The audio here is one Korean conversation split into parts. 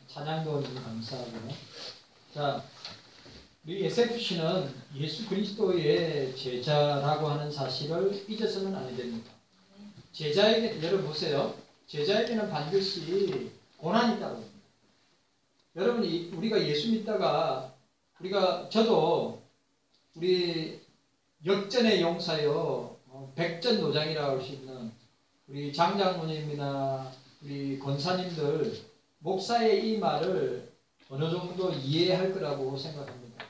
찬양도 감사하고요. 자, 우리 SFC는 예수 그리스도의 제자라고 하는 사실을 잊어서는 안 됩니다. 제자에게, 여러분 보세요. 제자에게는 반드시 고난이 있다고 합니다. 여러분, 우리가 예수 믿다가, 저도 우리 역전의 용사요, 백전노장이라고 할 수 있는 우리 장장모님이나 우리 권사님들, 목사의 이 말을 어느 정도 이해할 거라고 생각합니다.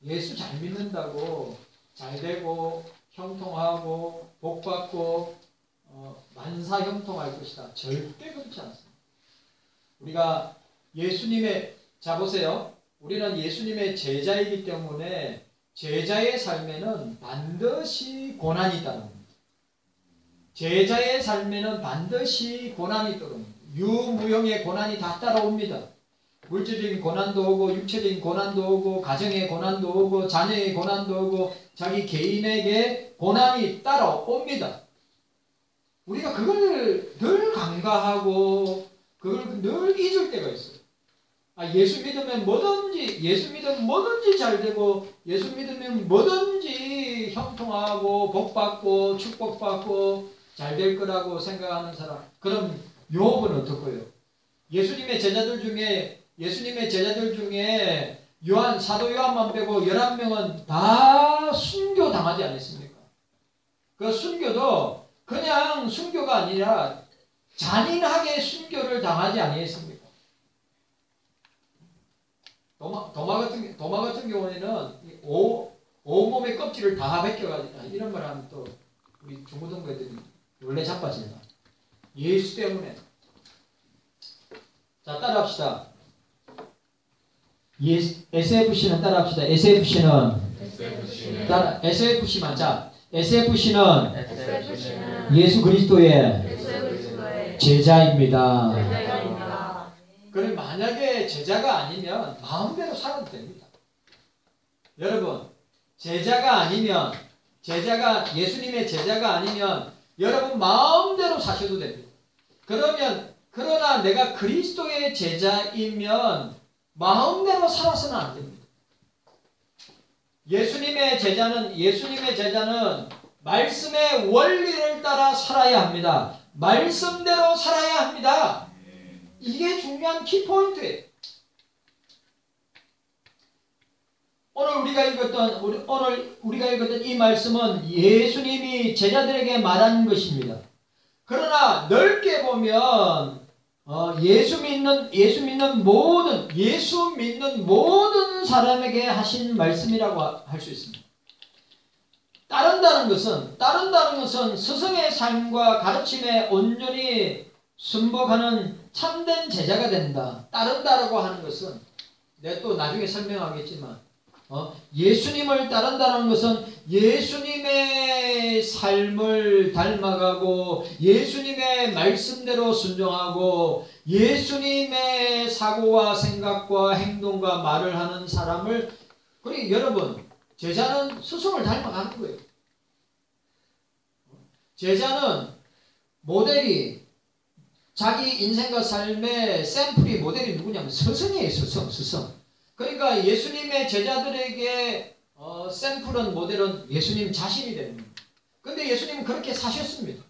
예수 잘 믿는다고 잘 되고 형통하고 복받고 만사형통할 것이다. 절대 그렇지 않습니다. 우리가 예수님의, 자 보세요. 우리는 예수님의 제자이기 때문에 제자의 삶에는 반드시 고난이 있다는 제자의 삶에는 반드시 고난이 있도록 유무형의 고난이 다 따라옵니다. 물질적인 고난도 오고 육체적인 고난도 오고 가정의 고난도 오고 자녀의 고난도 오고 자기 개인에게 고난이 따라옵니다. 우리가 그걸 늘 간과하고 그걸 늘 잊을 때가 있어요. 예수 믿으면 뭐든지 잘 되고 예수 믿으면 뭐든지 형통하고 복받고 축복받고 잘 될 거라고 생각하는 사람. 그럼 요업은 어떻고요? 예수님의 제자들 중에 사도 요한만 빼고 11명은 다 순교 당하지 않았습니까? 그 순교도 그냥 순교가 아니라 잔인하게 순교를 당하지 아니했습니까? 도마 같은 경우에는 온몸의 껍질을 다 벗겨가지고, 이런 말 하면 또 우리 중고등부애들이 원래 자빠진다. 예수 때문에. 자, 따라합시다. SFC는 따라합시다. SFC만. 자, SFC는 예수 그리스도의 제자입니다. 그럼 만약에 제자가 아니면 마음대로 살아도 됩니다. 여러분, 예수님의 제자가 아니면 여러분 마음대로 사셔도 됩니다. 그러나 내가 그리스도의 제자이면 마음대로 살아서는 안 됩니다. 예수님의 제자는 말씀의 원리를 따라 살아야 합니다. 말씀대로 살아야 합니다. 이게 중요한 키포인트예요. 오늘 우리가 읽었던 이 말씀은 예수님이 제자들에게 말한 것입니다. 그러나 넓게 보면 예수 믿는 모든 사람에게 하신 말씀이라고 할 수 있습니다. 따른다는 것은 스승의 삶과 가르침에 온전히 순복하는 참된 제자가 된다. 따른다라고 하는 것은 내가 또 나중에 설명하겠지만 예수님을 따른다는 것은 예수님의 삶을 닮아가고 예수님의 말씀대로 순종하고 예수님의 사고와 생각과 행동과 말을 하는 사람을, 그리고 여러분, 제자는 스승을 닮아가는 거예요. 제자는 모델이, 자기 인생과 삶의 샘플이, 모델이 누구냐면 스승이에요. 스승. 그러니까 예수님의 제자들에게 샘플은, 모델은 예수님 자신이 됩니다. 근데 예수님은 그렇게 사셨습니다.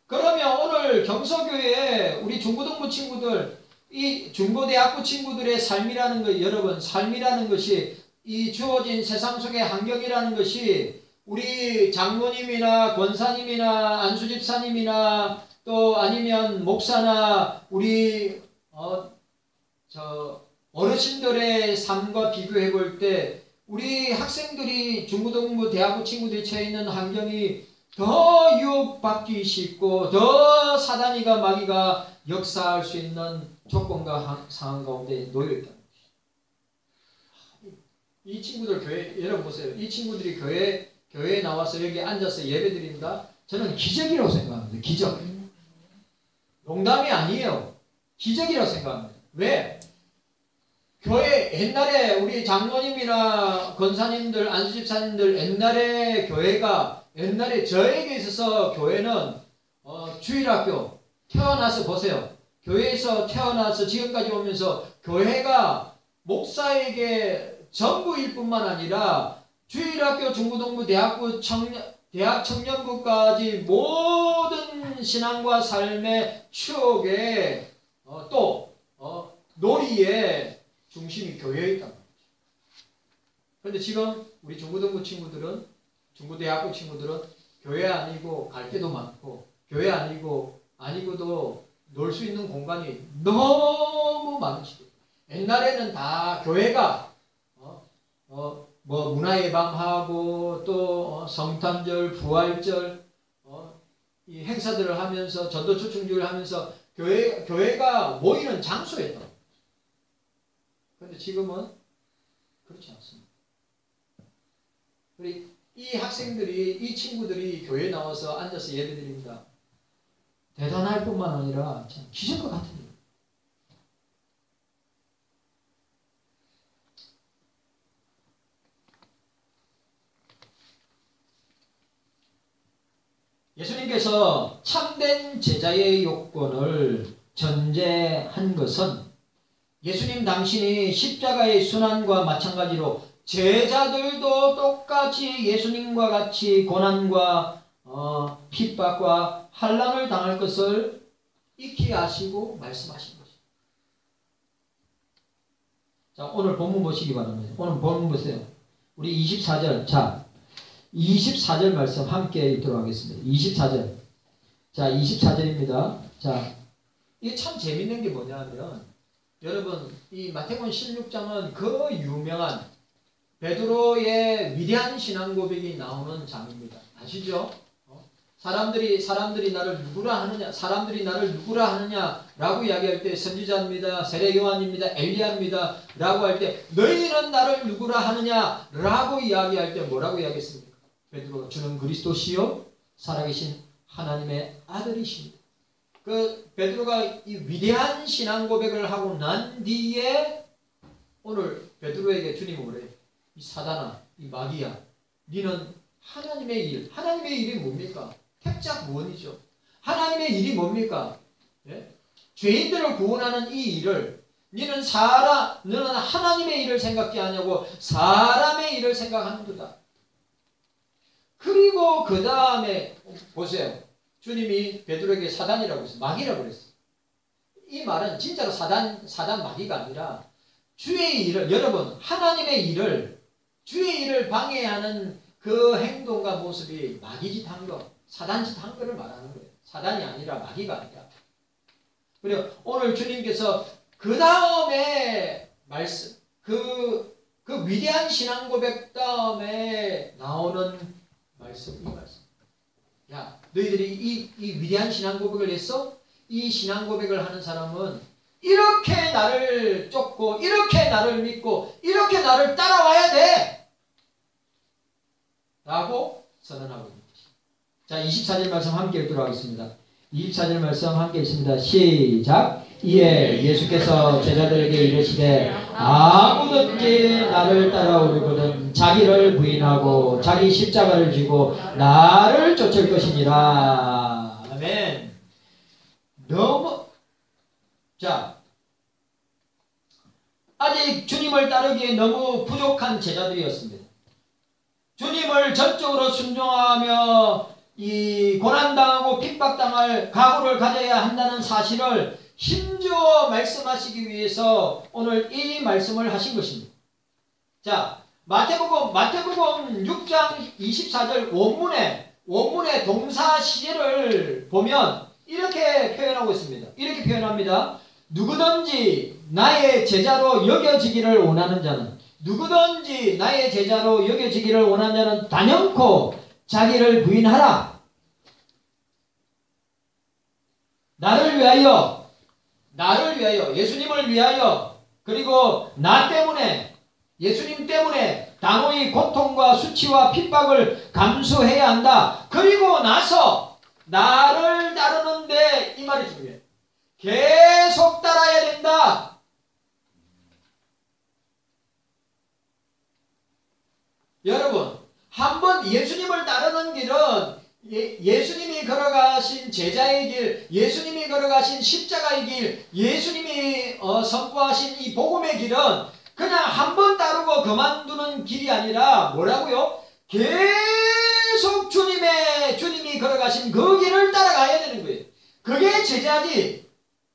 그러면 오늘 경서교회에 우리 중고등부 친구들, 이 중고대학부 친구들의 삶이라는 것, 여러분, 삶이라는 것이, 이 주어진 세상 속의 환경이라는 것이 우리 장모님이나 권사님이나 안수집사님이나 또 아니면 목사나 우리 어르신들의 삶과 비교해 볼 때 우리 학생들이 중고등부 대학부 친구들이 처해 있는 환경이 더 유혹받기 쉽고 더 사단이가 마귀가 역사할 수 있는 조건과 상황 가운데 놓여 있다는 것이죠. 이 친구들 여러분 보세요. 이 친구들이 교회에 나와서 여기 앉아서 예배 드린다? 저는 기적이라고 생각합니다. 기적. 농담이 아니에요. 기적이라고 생각합니다. 왜? 옛날에 우리 장로님이나 권사님들, 안수집사님들, 옛날에 저에게 있어서 교회는 주일학교, 태어나서 보세요. 교회에서 태어나서 지금까지 오면서 교회가 목사에게 전부일 뿐만 아니라 주일학교, 중고등부, 대학 청년부까지 모든 신앙과 삶의 추억에 놀이의 중심이 교회에 있단 말이죠. 그런데 지금 우리 중고등부 친구들은, 중고대학교 친구들은 교회 아니고 갈 데도 많고, 교회 아니고도 놀 수 있는 공간이 너무 많은 시대. 옛날에는 다 교회가 뭐 문화의 밤하고 또 성탄절, 부활절 이 행사들을 하면서 전도 초청주를 하면서 교회가 모이는 장소였다. 그런데 지금은 그렇지 않습니다. 우리 이 학생들이, 이 친구들이 교회에 나와서 앉아서 예배드립니다. 대단할 뿐만 아니라 참 기적과 같은 일. 예수님께서 참된 제자의 요건을 전제한 것은 예수님 당신이 십자가의 순환과 마찬가지로 제자들도 똑같이 예수님과 같이 고난과 핍박과 환난을 당할 것을 익히 아시고 말씀하신 것입니다. 자, 오늘 본문 보시기 바랍니다. 오늘 본문 보세요. 우리 24절. 자, 24절 말씀 함께 읽도록 하겠습니다. 24절. 자, 24절입니다. 자, 이게 참 재밌는 게 뭐냐면, 여러분, 이 마태복음 16장은 그 유명한 베드로의 위대한 신앙 고백이 나오는 장입니다. 아시죠? 사람들이 나를 누구라 하느냐 라고 이야기할 때 선지자입니다, 세례 요한입니다, 엘리야입니다 라고 할 때 너희는 나를 누구라 하느냐 라고 이야기할 때 뭐라고 이야기했습니까? 베드로가 주는 그리스도시요 살아계신 하나님의 아들이십니다. 그 베드로가 이 위대한 신앙 고백을 하고 난 뒤에 오늘 베드로에게 주님은 그래요. 이 사단아, 이 마귀야, 니는 하나님의 일이 뭡니까? 택자 구원이죠. 하나님의 일이 뭡니까? 예? 죄인들을 구원하는 이 일을 너는 하나님의 일을 생각지 않냐고 사람의 일을 생각하는도다. 그리고 그 다음에 보세요. 주님이 베드로에게 사단이라고 했어요. 마귀라고 그랬어요. 이 말은 진짜로 사단 마귀가 아니라 주의 일을, 여러분 하나님의 일을, 주의 일을 방해하는 그 행동과 모습이 마귀짓 한 거, 사단짓 한 거를 말하는 거예요. 사단이 아니라 마귀가 아니라. 그리고 오늘 주님께서 그 다음에 말씀, 그 위대한 신앙 고백 다음에 나오는 말씀, 이 말씀. 야, 너희들이 이 위대한 신앙 고백을 했어? 이 신앙 고백을 하는 사람은 이렇게 나를 쫓고, 이렇게 나를 믿고, 이렇게 나를 따라와야 돼! 라고 선언하고 있습니다. 자, 24절 말씀 함께 읽도록 하겠습니다. 24절 말씀 함께 읽습니다. 시작. 이에 예수께서 제자들에게 이르시되 아무든지 나를 따라오려거든 자기를 부인하고 자기 십자가를 지고 나를 쫓을 것이니라. 아멘. 자, 아직 주님을 따르기에 너무 부족한 제자들이었습니다. 주님을 전적으로 순종하며 이 고난당하고 핍박당할 각오를 가져야 한다는 사실을 힘주어 말씀하시기 위해서 오늘 이 말씀을 하신 것입니다. 자, 마태복음 6장 24절 원문의 동사 시제를 보면 이렇게 표현하고 있습니다. 이렇게 표현합니다. 누구든지 나의 제자로 여겨지기를 원하는 자는, 누구든지 나의 제자로 여겨지기를 원하는 자는 단연코 자기를 부인하라. 나를 위하여, 예수님을 위하여, 그리고 나 때문에, 예수님 때문에 당호의 고통과 수치와 핍박을 감수해야 한다. 그리고 나서 나를 따르는데, 이 말이 중요해요. 계속 따라야 된다. 여러분, 한번 예수님을 따르는 길은 예수님이 걸어가신 제자의 길, 예수님이 걸어가신 십자가의 길, 예수님이 선포하신 이 복음의 길은 그냥 한 번 따르고 그만두는 길이 아니라 뭐라고요? 계속 주님이 걸어가신 그 길을 따라가야 되는 거예요. 그게 제자지.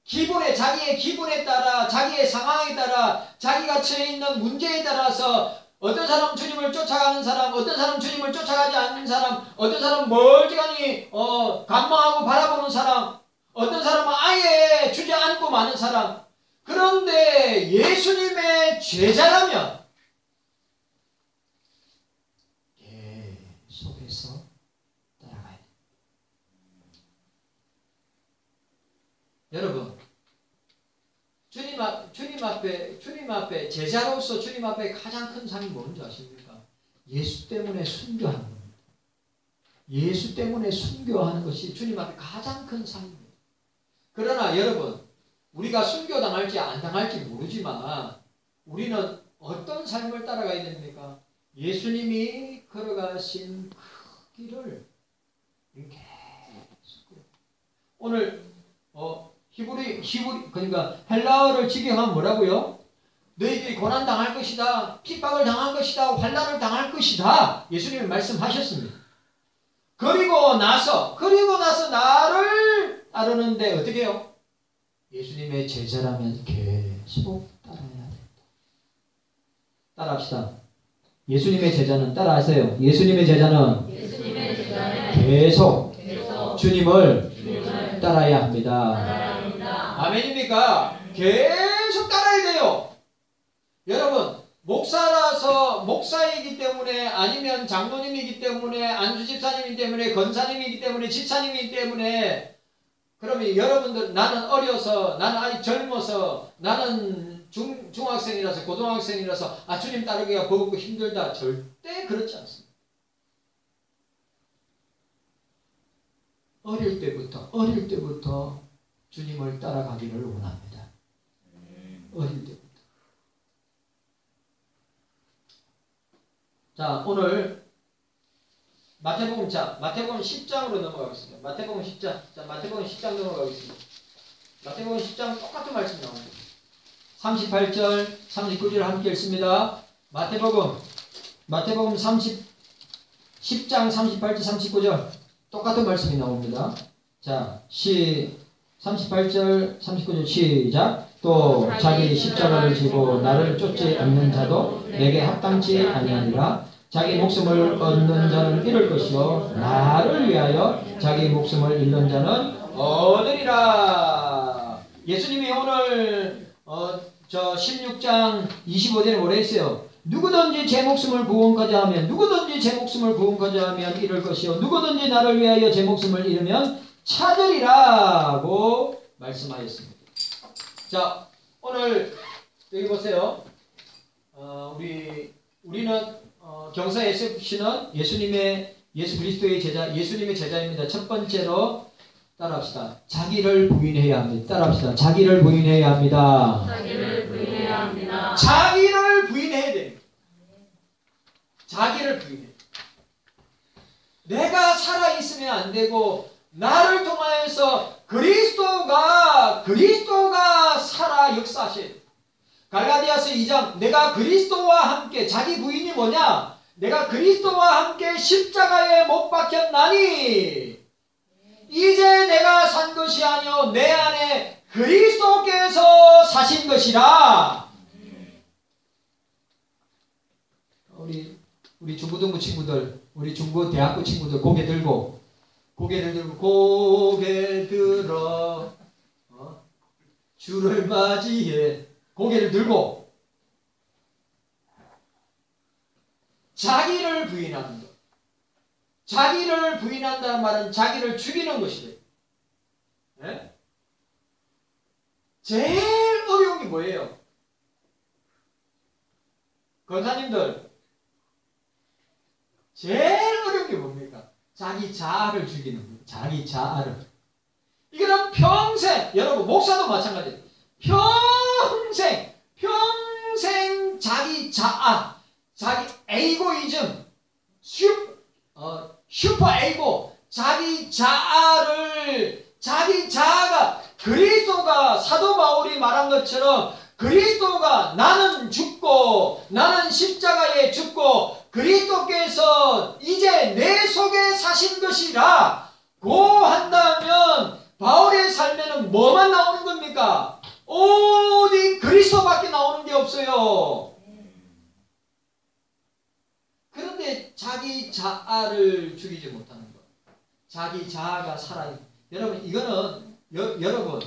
자기의 기분에 따라, 자기의 상황에 따라, 자기가 처해 있는 문제에 따라서 어떤 사람 주님을 쫓아가는 사람, 어떤 사람 주님을 쫓아가지 않는 사람, 어떤 사람 멀찌감히 관망하고 바라보는 사람, 어떤 사람은 아예 주저앉고 마는 사람. 그런데 예수님의 제자라면 계속해서 따라가야 돼요. 여러분, 주님 앞에 제자로서 주님 앞에 가장 큰 상이 뭔지 아십니까? 예수 때문에 순교하는 겁니다. 예수 때문에 순교하는 것이 주님 앞에 가장 큰 상입니다. 그러나 여러분, 우리가 순교당할지 안 당할지 모르지만 우리는 어떤 삶을 따라가야 됩니까? 예수님이 걸어가신 그 길을 계속. 오늘 히브리 그러니까 헬라어를 직역하면 뭐라고요? 너희들이 고난 당할 것이다, 핍박을 당할 것이다, 환난을 당할 것이다. 예수님이 말씀하셨습니다. 그리고 나서 나를 따르는데 어떻게 해요? 예수님의 제자라면 계속 따라야 된다. 따라합시다. 예수님의 제자는 따라하세요. 예수님의 제자는 계속 주님을 따라야 합니다. 아멘입니까? 계속 따라야 돼요. 여러분, 목사이기 때문에, 아니면 장로님이기 때문에, 안수집사님이기 때문에, 권사님이기 때문에, 집사님이기 때문에, 그러면 여러분들, 나는 어려서, 나는 아직 젊어서, 나는 중학생이라서, 고등학생이라서 주님 따르기가 버겁고 힘들다. 절대 그렇지 않습니다. 어릴 때부터 주님을 따라가기를 원합니다. 어릴 때부터. 자, 오늘 마태복음 10장으로 넘어가겠습니다. 마태복음 10장. 자, 마태복음 10장 넘어가겠습니다. 마태복음 10장 똑같은 말씀이 나옵니다. 38절, 39절 함께 읽습니다. 마태복음 10장 38절, 39절 똑같은 말씀이 나옵니다. 자, 38절, 39절 시작. 또 자기 십자가를 지고 나를 쫓지 않는 자도 내게 합당치 아니하니라. 자기 목숨을 얻는 자는 잃을 것이요 나를 위하여 자기 목숨을 잃는 자는 얻으리라. 예수님이 오늘 16장 25절에 뭐라 했어요? 누구든지 제 목숨을 구원까지 하면 잃을 것이요 누구든지 나를 위하여 제 목숨을 잃으면 찾으리라고 말씀하였습니다. 자, 오늘 여기 보세요. 우리는 경사 SFC는 예수 그리스도의 제자, 예수님의 제자입니다. 첫 번째로 따라합시다. 자기를 부인해야 합니다. 따라합시다. 자기를 부인해야 합니다. 자기를 부인해야 됩니다. 자기를 부인해. 내가 살아있으면 안 되고 나를 통하여서 그리스도가 살아 역사하셔야 돼. 갈라디아서 2장 내가 그리스도와 함께, 자기 부인이 뭐냐? 내가 그리스도와 함께 십자가에 못 박혔나니 이제 내가 산 것이 아니요 내 안에 그리스도께서 사신 것이라. 우리 중고등부 친구들, 우리 중고 대학교 친구들 고개 들어 주를 맞이해. 고개를 들고 자기를 부인하는 것. 자기를 부인한다는 말은 자기를 죽이는 것이래. 네? 제일 어려운 게 뭐예요? 권사님들, 제일 어려운 게 뭡니까? 자기 자아를 죽이는 거예요. 자기 자아를. 이거는 평생, 여러분 목사도 마찬가지예요. 평생 자기 자아, 자기 에이고이즘, 슈퍼 에이고, 자기 자아가 그리스도가 사도 바울이 말한 것처럼 그리스도가 나는 죽고 나는 십자가에 죽고 그리스도께서 이제 내 속에 사신 것이라 고 한다면 바울의 삶에는 뭐만 나오는 겁니까? 오직 그리스도밖에 나오는 게 없어요. 그런데 자기 자아를 죽이지 못하는 것. 자기 자아가 살아있는. 여러분 이거는 여러분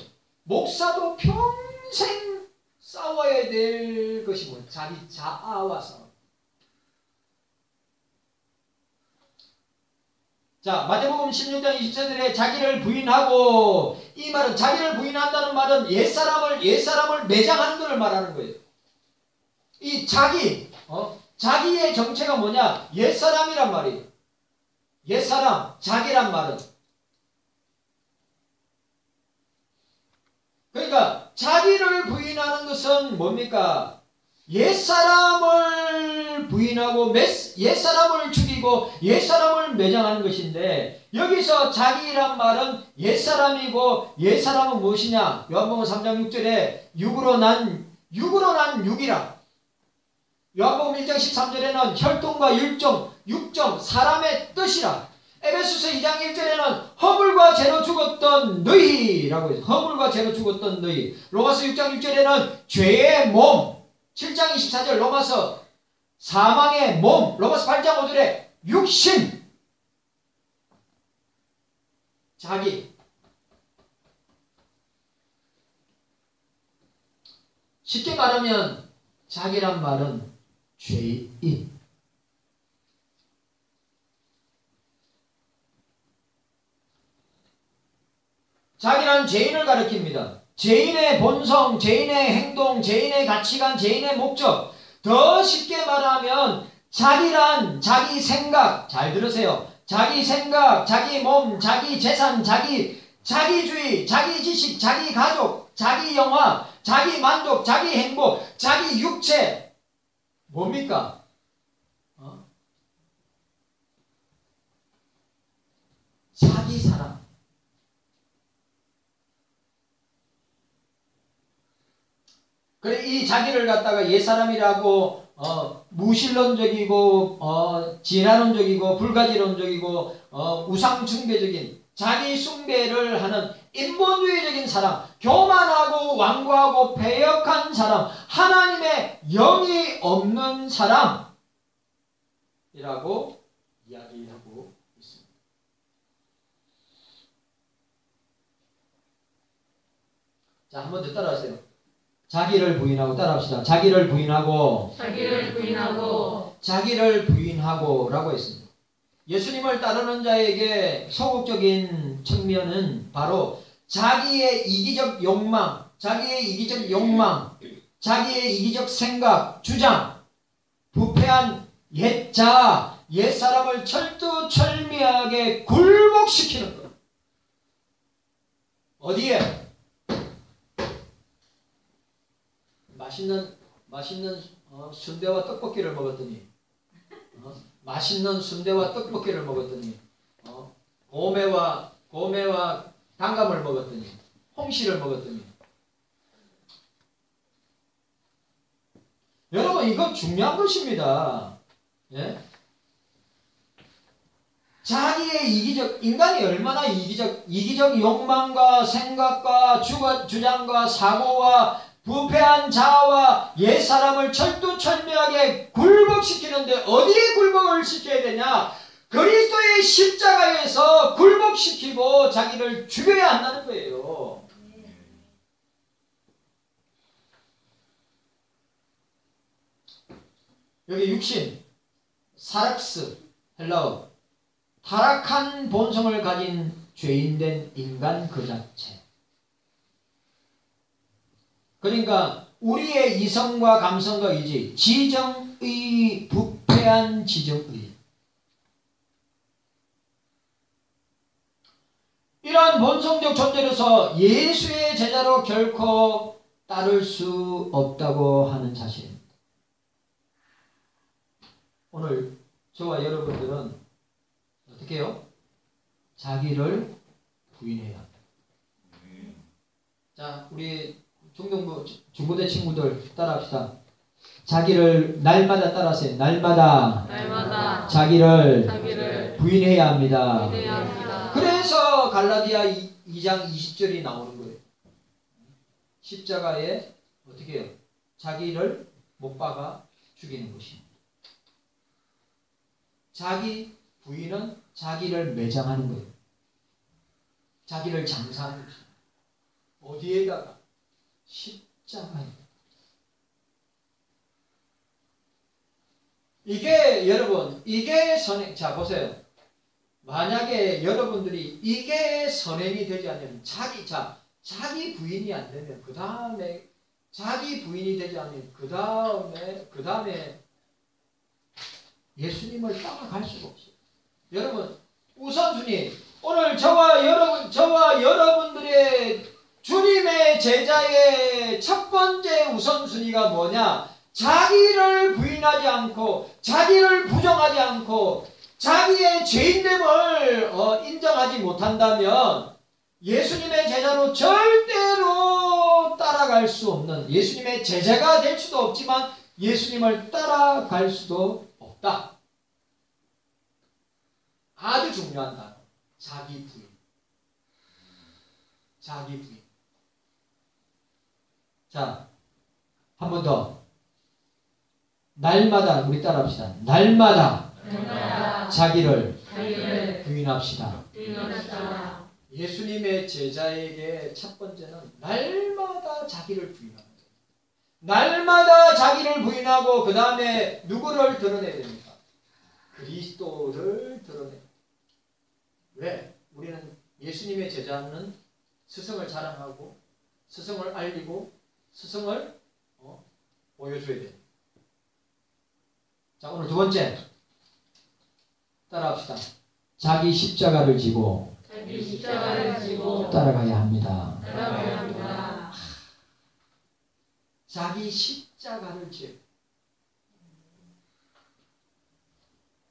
목사도 평생 싸워야 될 것이고 자기 자아와 싸워. 자, 마태복음 16장 24절에 자기를 부인하고, 이 말은 자기를 부인한다는 말은 옛사람을 매장하는 것을 말하는 거예요. 이 자기의 정체가 뭐냐? 옛사람이란 말이에요. 옛사람, 자기란 말은. 그러니까 자기를 부인하는 것은 뭡니까? 옛사람을 부인하고 옛사람을 죽이고 옛사람을 매장하는 것인데, 여기서 자기란 말은 옛사람이고 옛사람은 무엇이냐? 요한복음 3장 6절에 육으로 난 육이라. 요한복음 1장 13절에는 혈통과 육정 사람의 뜻이라. 에베소서 2장 1절에는 허물과 죄로 죽었던 너희라고 해서 허물과 죄로 죽었던 너희. 로마서 6장 6절에는 죄의 몸. 7장 24절 로마서 사망의 몸. 로마서 8장 5절에 육신. 자기. 쉽게 말하면 자기란 말은 죄인. 자기란 죄인을 가리킵니다. 죄인의 본성, 죄인의 행동, 죄인의 가치관, 죄인의 목적. 더 쉽게 말하면 자기란 자기 생각. 잘 들으세요. 자기 생각, 자기 몸, 자기 재산, 자기주의, 자기 지식, 자기 가족, 자기 영화, 자기 만족, 자기 행복, 자기 육체. 뭡니까? 자기 사랑. 그래, 이 자기를 갖다가 옛사람이라고 무신론적이고 진화론적이고 불가지론적이고 우상숭배적인 자기 숭배를 하는 인본주의적인 사람, 교만하고 완고하고 패역한 사람, 하나님의 영이 없는 사람이라고 이야기하고 있습니다. 자, 한 번 더 따라하세요. 자기를 부인하고 따라합시다. 자기를 부인하고 라고 했습니다. 예수님을 따르는 자에게 소극적인 측면은 바로 자기의 이기적 욕망, 자기의 이기적 생각, 주장, 부패한 옛자, 옛사람을 철두철미하게 굴복시키는 것. 어디에? 맛있는 순대와 떡볶이를 먹었더니 고매와 단감을 먹었더니 홍시를 먹었더니. 여러분 이거 중요한 것입니다. 예? 자기의 인간이 얼마나 이기적 욕망과 생각과 주장과 사고와 부패한 자아와 옛사람을 철두철미하게 굴복시키는데, 어디에 굴복을 시켜야 되냐? 그리스도의 십자가에서 굴복시키고 자기를 죽여야 한다는 거예요. 여기 육신, 사락스, 헬라어, 타락한 본성을 가진 죄인된 인간 그 자체. 그러니까 우리의 이성과 감성과 의지, 지정의, 부패한 지정의. 이러한 본성적 존재로서 예수의 제자로 결코 따를 수 없다고 하는 자신입니다. 오늘 저와 여러분들은 어떻게 해요? 자기를 부인해야 합니다. 자, 우리 중등부, 중고대 친구들 따라합시다. 자기를 날마다 따라하세요. 날마다 자기를 부인해야 합니다. 그래서 갈라디아 2장 20절이 나오는 거예요. 십자가에 어떻게 해요? 자기를 못 박아 죽이는 것입니다. 자기 부인은 자기를 매장하는 거예요. 자기를 장사하는 것입니다. 어디에다가? 십자가에. 이게 여러분, 이게 선행. 자 보세요. 만약에 여러분들이 이게 선행이 되지 않으면 자기 부인이 안 되면 그 다음에 자기 부인이 되지 않으면 그 다음에 예수님을 따라갈 수가 없어요. 여러분 우선순위 오늘 저와 여러분들의 주님의 제자의 첫 번째 우선순위가 뭐냐? 자기를 부인하지 않고 자기를 부정하지 않고 자기의 죄인됨을 인정하지 못한다면 예수님의 제자로 절대로 따라갈 수 없는, 예수님의 제자가 될 수도 없지만 예수님을 따라갈 수도 없다. 아주 중요한 단어. 자기 부인. 자기 부인. 자, 한 번 더. 날마다 우리 따라합시다. 날마다 자기를 부인합시다. 예수님의 제자에게 첫 번째는 날마다 자기를 부인하는 거예요. 날마다 자기를 부인하고 그 다음에 누구를 드러내야 됩니까? 그리스도를 드러내야 됩니다. 왜? 우리는 예수님의 제자는 스승을 자랑하고 스승을 알리고 스승을 보여줘야 됩니다. 자, 오늘 두 번째 따라합시다. 자기 십자가를 지고 따라가야 합니다. 자기 십자가를 지고.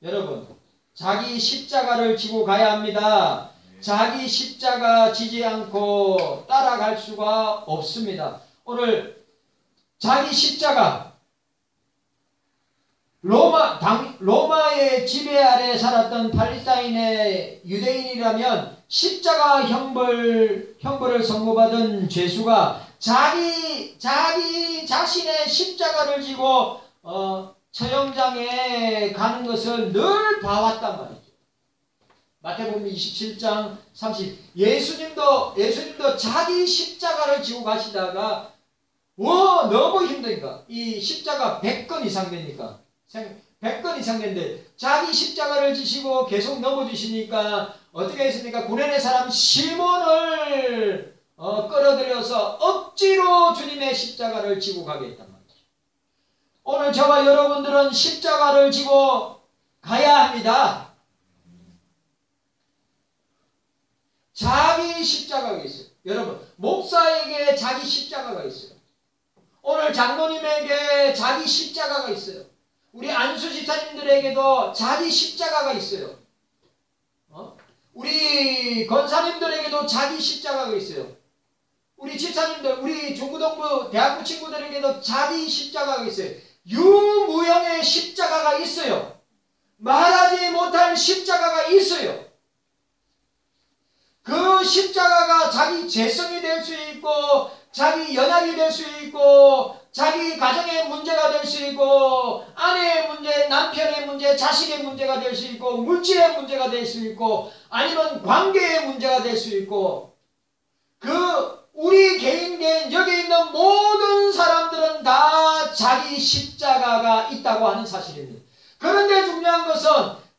여러분, 자기 십자가를 지고 가야 합니다. 자기 십자가 지지 않고 따라갈 수가 없습니다. 오늘 자기 십자가, 로마의 지배 아래 살았던 팔레스타인의 유대인이라면 십자가 형벌을 선고받은 죄수가 자기 자신의 십자가를 지고 처형장에 가는 것을 늘 봐왔단 말이죠. 마태복음 27장 30. 예수님도 자기 십자가를 지고 가시다가 너무 힘드니까 이 십자가 100건 이상 되니까 100건 이상 되는데 자기 십자가를 지시고 계속 넘어지시니까 어떻게 했습니까? 구레네 사람 시몬을 끌어들여서 억지로 주님의 십자가를 지고 가게 했단 말이죠. 오늘 저와 여러분들은 십자가를 지고 가야 합니다. 자기 십자가가 있어요. 여러분, 목사에게 자기 십자가가 있어요. 오늘 장로님에게 자기 십자가가 있어요. 우리 안수 집사님들에게도 자기 십자가가 있어요. 우리 권사님들에게도 자기 십자가가 있어요. 우리 집사님들, 우리 중고등부 대학부 친구들에게도 자기 십자가가 있어요. 유무형의 십자가가 있어요. 말하지 못할 십자가가 있어요. 그 십자가가 자기 재성이 될 수 있고 자기 연약이 될 수 있고 자기 가정의 문제가 될 수 있고 아내의 문제, 남편의 문제, 자식의 문제가 될 수 있고 물질의 문제가 될 수 있고 아니면 관계의 문제가 될 수 있고 우리 개인 여기 있는 모든 사람들은 다 자기 십자가가 있다고 하는 사실입니다. 그런데 중요한 것은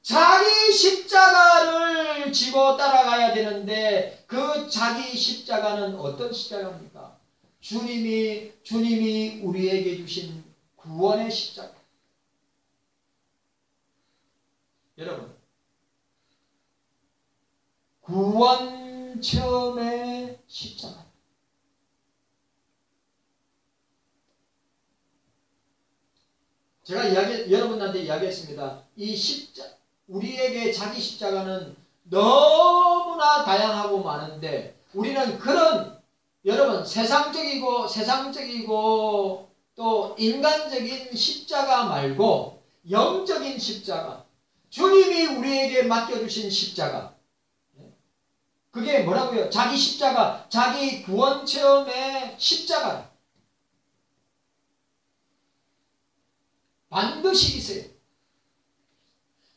자기 십자가를 지고 따라가야 되는데 그 자기 십자가는 어떤 십자가입니까? 주님이 우리에게 주신 구원의 십자가. 여러분, 구원 체험의 십자가. 제가 여러분한테 이야기했습니다. 이 우리에게 자기 십자가는 너무나 다양하고 많은데 우리는 그런 여러분 세상적이고 또 인간적인 십자가 말고 영적인 십자가, 주님이 우리에게 맡겨주신 십자가, 그게 뭐라고요? 자기 십자가, 자기 구원 체험의 십자가 반드시 있어요.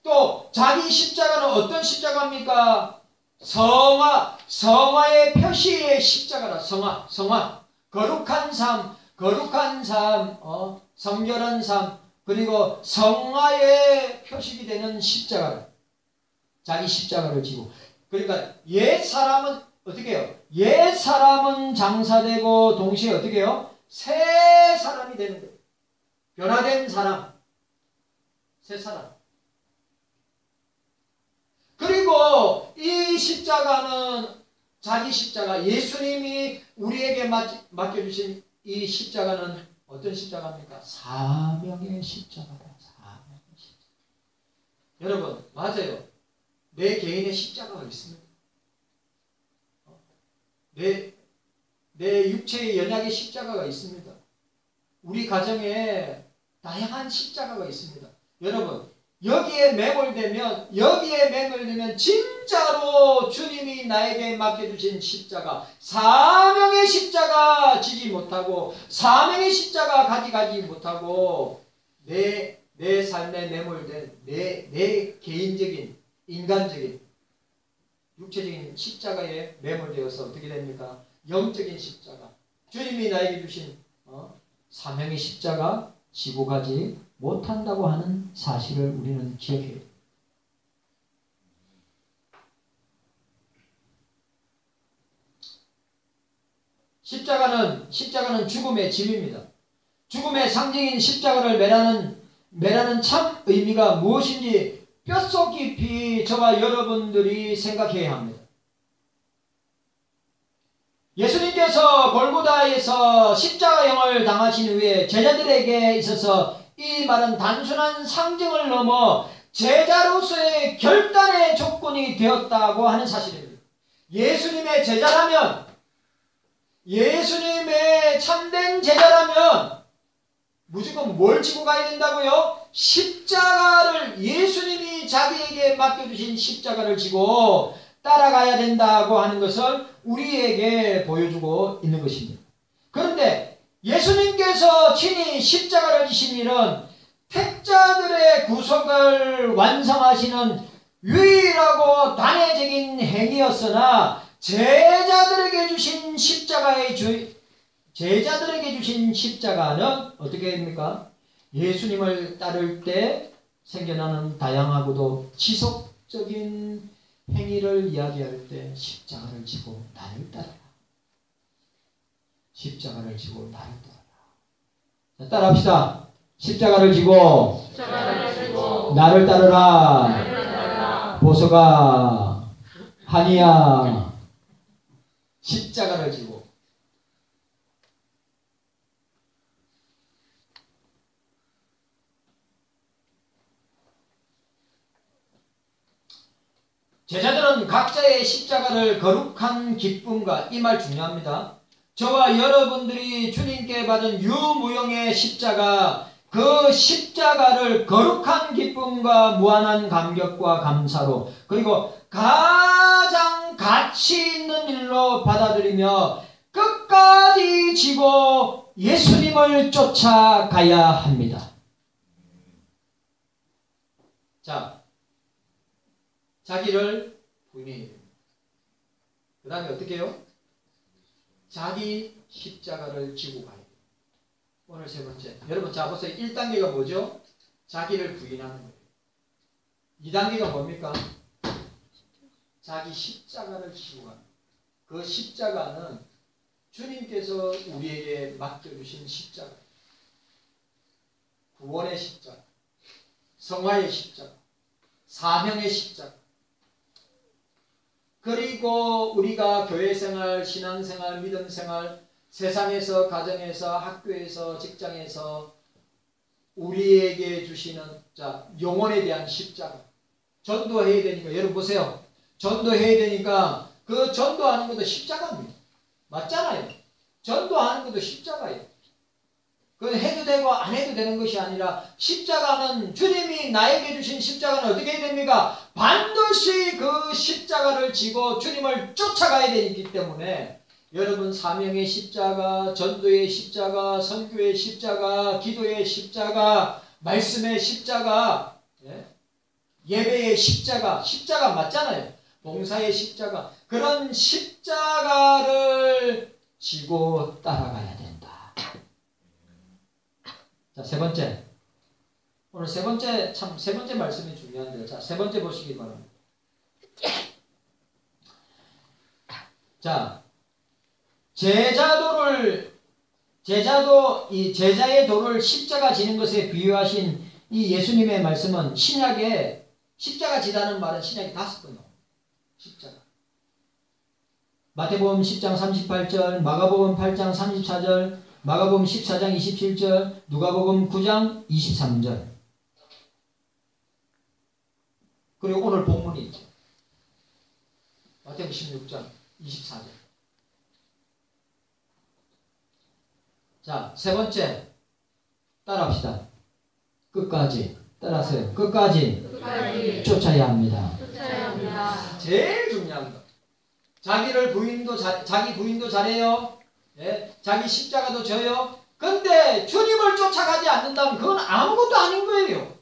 또 자기 십자가는 어떤 십자가입니까? 성화의 표시의 십자가라. 성화, 거룩한 삶, 성결한 삶, 그리고 성화의 표식이 되는 십자가라. 자기 십자가를 지고. 그러니까 옛 사람은 어떻게 해요? 옛 사람은 장사되고 동시에 어떻게 해요? 새 사람이 되는 거예요. 변화된 사람, 새 사람. 그리고 이 십자가는 자기 십자가, 예수님이 우리에게 맡겨주신 이 십자가는 어떤 십자가입니까? 사명의 십자가다. 사명의 십자가. 여러분, 맞아요. 내 개인의 십자가가 있습니다. 내 육체의 연약의 십자가가 있습니다. 우리 가정에 다양한 십자가가 있습니다. 여러분, 여기에 매몰되면 진짜로 주님이 나에게 맡겨주신 십자가, 사명의 십자가 지지 못하고, 사명의 십자가 가지 못하고, 내 삶에 매몰된 내 개인적인, 인간적인, 육체적인 십자가에 매몰되어서 어떻게 됩니까? 영적인 십자가, 주님이 나에게 주신 사명의 십자가 지고 가지 못한다고 하는 사실을 우리는 기억해야 돼요. 십자가는 죽음의 짐입니다. 죽음의 상징인 십자가를 매라는 참 의미가 무엇인지 뼛속 깊이 저와 여러분들이 생각해야 합니다. 예수님께서 골고다에서 십자가형을 당하신 후에 제자들에게 있어서 이 말은 단순한 상징을 넘어 제자로서의 결단의 조건이 되었다고 하는 사실입니다. 예수님의 제자라면, 예수님의 참된 제자라면 무조건 뭘 지고 가야 된다고요? 십자가를, 예수님이 자기에게 맡겨주신 십자가를 지고 따라가야 된다고 하는 것을 우리에게 보여주고 있는 것입니다. 그런데 예수님께서 친히 십자가를 지신 일은 택자들의 구속을 완성하시는 유일하고 단회적인 행위였으나 제자들에게 주신 십자가는 어떻게 됩니까? 예수님을 따를 때 생겨나는 다양하고도 지속적인 행위를 이야기할 때 십자가를 지고 나를 따르라. 십자가를 지고 나를 따르라. 자, 따라합시다. 십자가를 지고 나를 따르라. 보소가 한이야. 십자가를 지고. 제자들은 각자의 십자가를 거룩한 기쁨과, 이 말 중요합니다. 저와 여러분들이 주님께 받은 유무용의 십자가, 그 십자가를 거룩한 기쁨과 무한한 감격과 감사로, 그리고 가장 가치 있는 일로 받아들이며 끝까지 지고 예수님을 쫓아가야 합니다. 자, 자기를 부인해야 됩니다. 그 다음에 어떻게 해요? 자기 십자가를 지고 가야 돼요. 오늘 세 번째. 여러분, 자 보세요. 1단계가 뭐죠? 자기를 부인하는 거예요. 2단계가 뭡니까? 자기 십자가를 지고 가는 거예요. 그 십자가는 주님께서 우리에게 맡겨주신 십자가, 구원의 십자가, 성화의 십자가, 사명의 십자가, 그리고 우리가 교회생활, 신앙생활, 믿음생활, 세상에서, 가정에서, 학교에서, 직장에서 우리에게 주시는 영혼에 대한 십자가, 전도해야 되니까 여러분 보세요. 전도해야 되니까 그 전도하는 것도 십자가입니다. 맞잖아요. 전도하는 것도 십자가예요. 그건 해도 되고 안 해도 되는 것이 아니라 십자가는 주님이 나에게 주신 십자가는 어떻게 해야 됩니까? 반드시 그 십자가를 지고 주님을 쫓아가야 되기 때문에 여러분 사명의 십자가, 전도의 십자가, 선교의 십자가, 기도의 십자가, 말씀의 십자가, 예배의 십자가, 십자가 맞잖아요. 봉사의 십자가, 그런 십자가를 지고 따라가야 된다. 자, 세 번째. 오늘 세 번째 말씀이 중요한데요. 자, 세 번째 보시기 바랍니다. 자, 이 제자의 도를 십자가 지는 것에 비유하신 이 예수님의 말씀은 신약에 십자가 지다는 말은 신약에 5번 나옵니다. 십자가. 마태복음 10장 38절, 마가복음 8장 34절, 마가복음 14장 27절, 누가복음 9장 23절. 그리고 오늘 본문이 있죠. 마태복음 16장 24절. 자, 세 번째. 따라합시다. 끝까지. 따라하세요. 끝까지 쫓아야 합니다. 제일 중요한 거. 자기 부인도 잘해요. 예? 자기 십자가도 져요. 근데 주님을 쫓아가지 않는다면 그건 아무것도 아닌 거예요.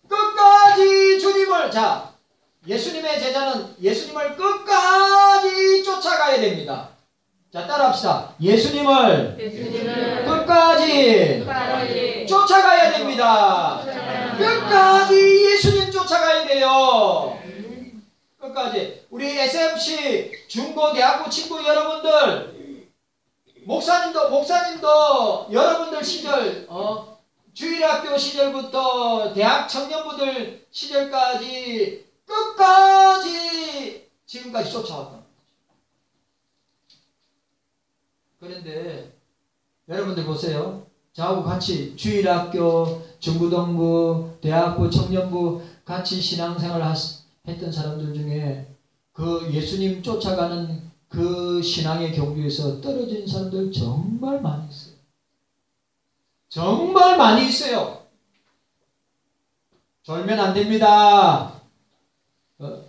끝까지 주님을, 자, 예수님의 제자는 예수님을 끝까지 쫓아가야 됩니다. 자, 따라합시다. 예수님을 끝까지 쫓아가야 됩니다. 끝까지 예수님 쫓아가야 돼요. 끝까지. 우리 SMC 중고 대학부 친구 여러분들, 목사님도 여러분들 시절, 주일학교 시절부터 대학 청년부들 시절까지 끝까지 지금까지 쫓아왔다. 그런데 여러분들 보세요. 저하고 같이 주일학교, 중고등부, 대학부, 청년부 같이 신앙생활을 했던 사람들 중에 그 예수님 쫓아가는 그 신앙의 경주에서 떨어진 사람들 정말 많이 있어요. 정말 많이 있어요. 졸면 안 됩니다.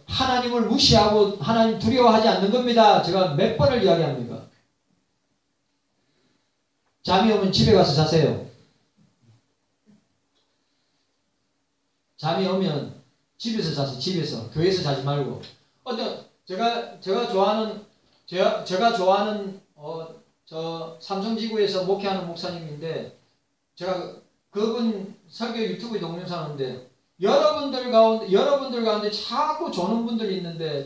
하나님을 무시하고 하나님 두려워하지 않는 겁니다. 제가 몇 번을 이야기합니까? 잠이 오면 집에 가서 자세요. 잠이 오면 집에서 자세요. 집에서. 교회에서 자지 말고. 제가 좋아하는 저 삼성지구에서 목회하는 목사님인데, 제가 그분 설교 유튜브에 동영상 하는데, 여러분들 가운데 자꾸 조는 분들이 있는데,